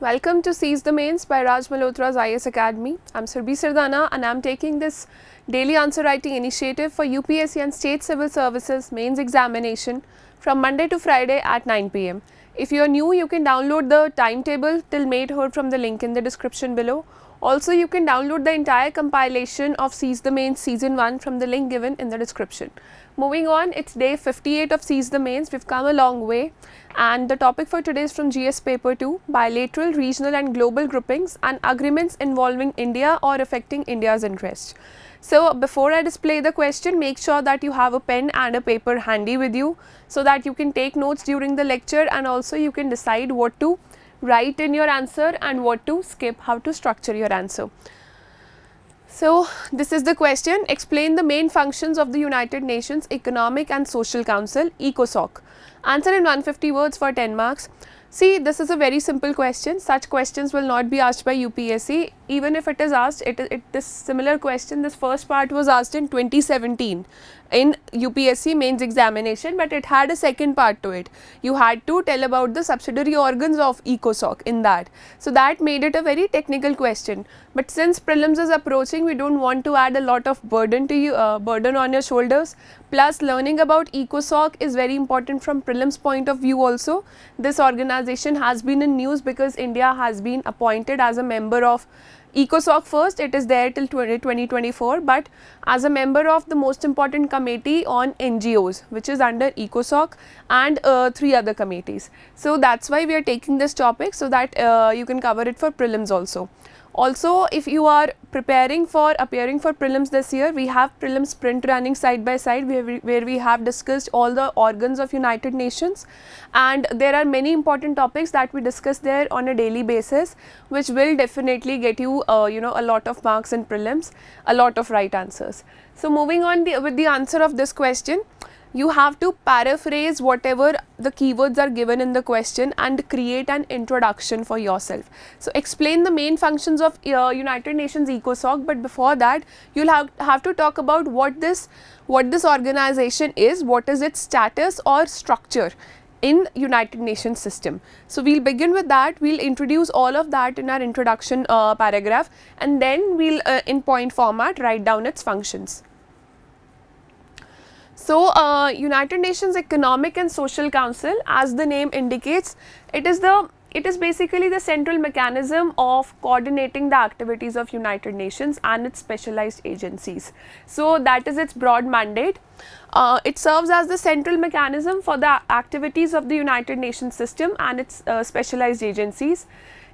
Welcome to Seize the Mains by Malhotra's IS Academy. I'm Surbi Sardana and I'm taking this daily answer writing initiative for UPSC and State Civil Services mains examination from Monday to Friday at 9 pm. If you are new, you can download the timetable till May-3rd from the link in the description below. Also, you can download the entire compilation of Seize the Mains Season 1 from the link given in the description. Moving on, it's day 58 of Seize the Mains. We've come a long way, and the topic for today is from GS Paper 2, Bilateral, Regional and Global Groupings and Agreements Involving India or Affecting India's Interest. So, before I display the question, make sure that you have a pen and a paper handy with you so that you can take notes during the lecture, and also you can decide what to write in your answer and what to skip, how to structure your answer. So, this is the question. Explain the main functions of the United Nations Economic and Social Council, ECOSOC. Answer in 150 words for 10 marks. See, this is a very simple question. Such questions will not be asked by UPSC. Even if it is asked, this similar question, this first part was asked in 2017 in UPSC mains examination, but it had a second part to it. You had to tell about the subsidiary organs of ECOSOC in that. So, that made it a very technical question. But since prelims is approaching, we don't want to add a lot of burden to you, burden on your shoulders. Plus, learning about ECOSOC is very important from prelims point of view also. This organization has been in news because India has been appointed as a member of ECOSOC first. It is there till 2024, but as a member of the most important committee on NGOs, which is under ECOSOC, and 3 other committees. So, that's why we are taking this topic, so that you can cover it for prelims also. Also, if you are preparing for appearing for prelims this year, we have prelim sprint running side by side where we have discussed all the organs of United Nations, and there are many important topics that we discuss there on a daily basis, which will definitely get you a lot of marks in prelims, a lot of right answers. So, moving on with the answer of this question, you have to paraphrase whatever the keywords are given in the question and create an introduction for yourself. So, explain the main functions of United Nations ECOSOC, but before that you'll have to talk about what this organization is, what is its status or structure in United Nations system. So, we'll begin with that. We'll introduce all of that in our introduction paragraph, and then we'll in point format write down its functions. So, United Nations Economic and Social Council, as the name indicates, it is basically the central mechanism of coordinating the activities of United Nations and its specialized agencies. So, that is its broad mandate. It serves as the central mechanism for the activities of the United Nations system and its specialized agencies.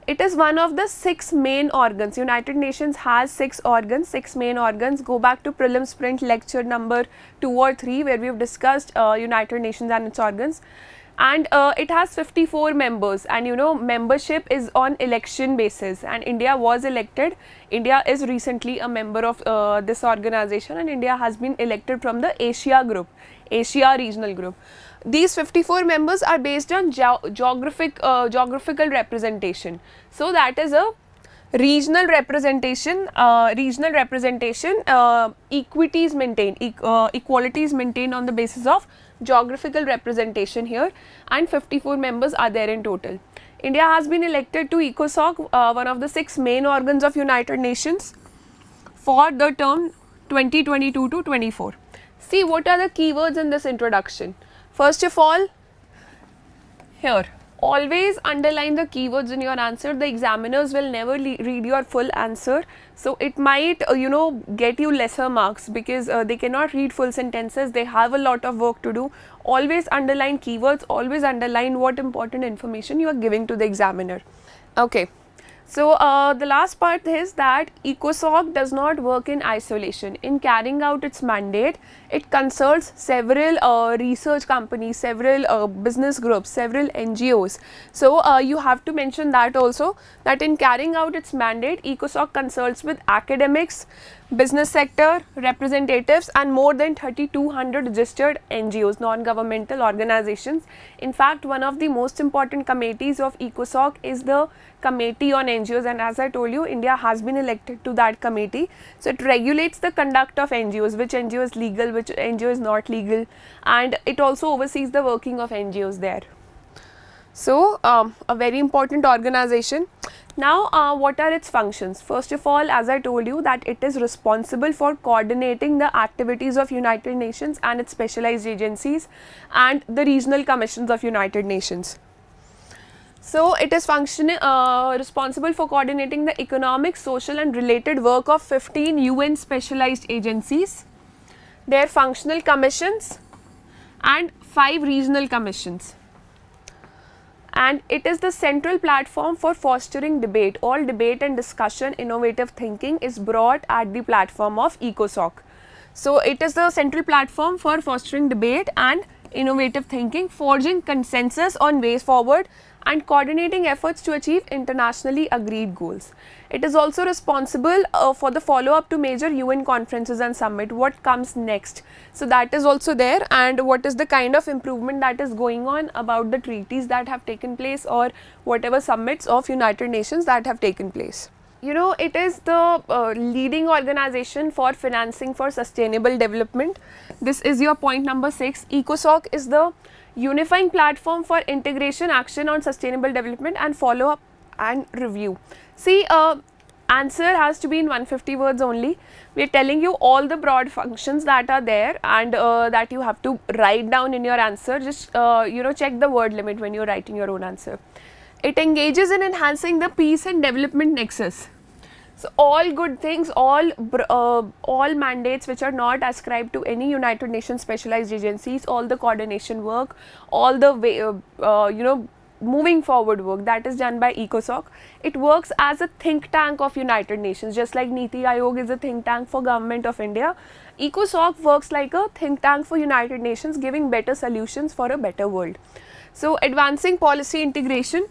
It is one of the 6 main organs. United Nations has 6 organs, 6 main organs. Go back to prelim sprint lecture number 2 or 3 where we have discussed United Nations and its organs. And it has 54 members, and membership is on election basis, and India was elected. India is recently a member of this organization, and India has been elected from the Asia group, Asia regional group. These 54 members are based on geographical representation. So, that is a regional representation, equities maintained, equalities maintained on the basis of geographical representation here, and 54 members are there in total. India has been elected to ECOSOC, one of the 6 main organs of United Nations, for the term 2022 to 24. See, what are the keywords in this introduction? First of all, here, always underline the keywords in your answer. The examiners will never read your full answer. So, it might get you lesser marks because they cannot read full sentences. They have a lot of work to do. Always underline keywords, always underline what important information you are giving to the examiner. Okay. So, the last part is that ECOSOC does not work in isolation. In carrying out its mandate, it consults several research companies, several business groups, several NGOs. So, you have to mention that also, that in carrying out its mandate, ECOSOC consults with academics, business sector, representatives, and more than 3,200 registered NGOs, non-governmental organizations. In fact, one of the most important committees of ECOSOC is the Committee on NGOs, and as I told you, India has been elected to that committee. So, it regulates the conduct of NGOs, which NGO is legal, which NGO is not legal, and it also oversees the working of NGOs there. So, a very important organization. Now, what are its functions? First of all, as I told you, that it is responsible for coordinating the activities of United Nations and its specialized agencies and the regional commissions of United Nations. So, it is responsible for coordinating the economic, social and related work of 15 UN specialized agencies, their functional commissions and 5 regional commissions. And it is the central platform for fostering debate. All debate and discussion, innovative thinking is brought at the platform of ECOSOC. So, it is the central platform for fostering debate and innovative thinking, forging consensus on ways forward and coordinating efforts to achieve internationally agreed goals. It is also responsible for the follow-up to major UN conferences and summit, what comes next. So, that is also there, and what is the kind of improvement that is going on about the treaties that have taken place or whatever summits of United Nations that have taken place. You know, it is the leading organization for financing for sustainable development. This is your point number 6. ECOSOC is the unifying platform for integration, action on sustainable development and follow up and review. See, answer has to be in 150 words only. We are telling you all the broad functions that are there and that you have to write down in your answer. Just check the word limit when you are writing your own answer. It engages in enhancing the peace and development nexus. So, all good things, all mandates which are not ascribed to any United Nations specialized agencies, all the coordination work, all the way, moving forward work that is done by ECOSOC. It works as a think tank of United Nations, just like Niti Aayog is a think tank for Government of India. ECOSOC works like a think tank for United Nations, giving better solutions for a better world. So, advancing policy integration.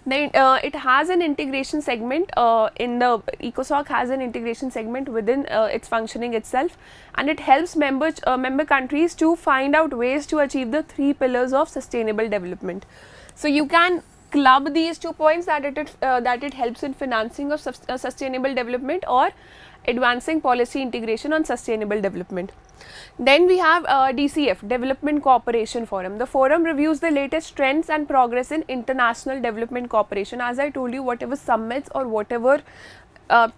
Then it has an integration segment in the ECOSOC has an integration segment within its functioning itself, and it helps member countries to find out ways to achieve the 3 pillars of sustainable development. So, you can club these 2 points that it helps in financing of sustainable development or advancing policy integration on sustainable development. Then we have DCF, Development Cooperation Forum. The forum reviews the latest trends and progress in international development cooperation. As I told you, whatever summits or whatever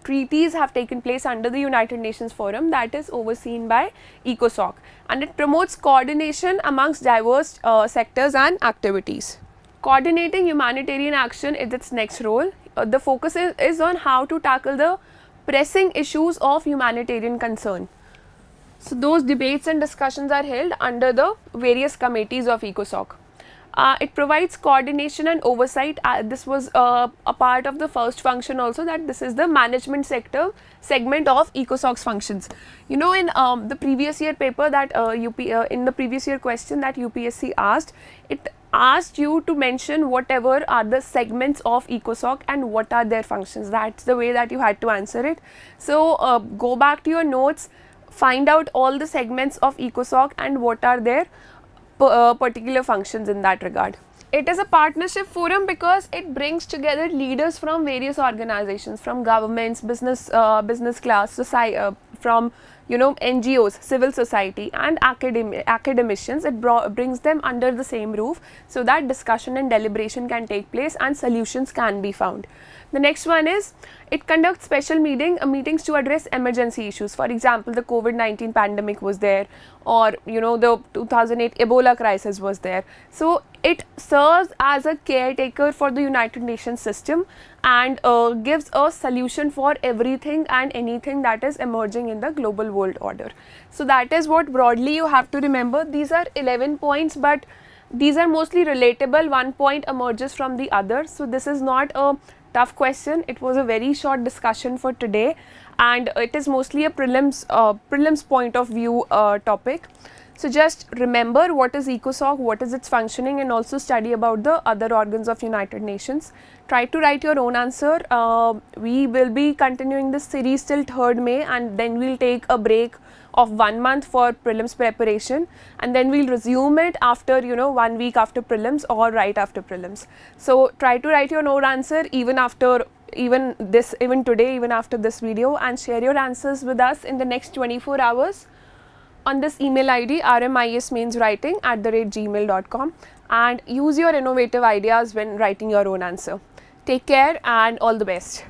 treaties have taken place under the United Nations Forum, that is overseen by ECOSOC, and it promotes coordination amongst diverse sectors and activities. Coordinating humanitarian action is its next role. The focus is on how to tackle the pressing issues of humanitarian concern. So, those debates and discussions are held under the various committees of ECOSOC. It provides coordination and oversight. This was a part of the first function also, that this is the management sector segment of ECOSOC's functions. You know, in the previous year paper that in the previous year question that UPSC asked, it asked you to mention whatever are the segments of ECOSOC and what are their functions. That's the way that you had to answer it. So, go back to your notes, find out all the segments of ECOSOC and what are their particular functions in that regard. It is a partnership forum because it brings together leaders from various organizations, from governments, business class, society, from NGOs, civil society and academicians. It brings them under the same roof so that discussion and deliberation can take place and solutions can be found. The next one is, it conducts special meetings to address emergency issues. For example, the COVID-19 pandemic was there, or the 2008 Ebola crisis was there. So, it serves as a caretaker for the United Nations system and gives a solution for everything and anything that is emerging in the global world order. So, that is what broadly you have to remember. These are 11 points, but these are mostly relatable. One point emerges from the other. So, this is not a tough question. It was a very short discussion for today, and it is mostly a prelims point of view topic. So, just remember what is ECOSOC, what is its functioning, and also study about the other organs of United Nations. Try to write your own answer. We will be continuing this series till 3rd May, and then we will take a break of 1 month for prelims preparation, and then we will resume it after 1 week after prelims or right after prelims. So, try to write your own answer even today, even after this video, and share your answers with us in the next 24 hours on this email ID rmiasmainswriting@gmail.com, and use your innovative ideas when writing your own answer. Take care and all the best.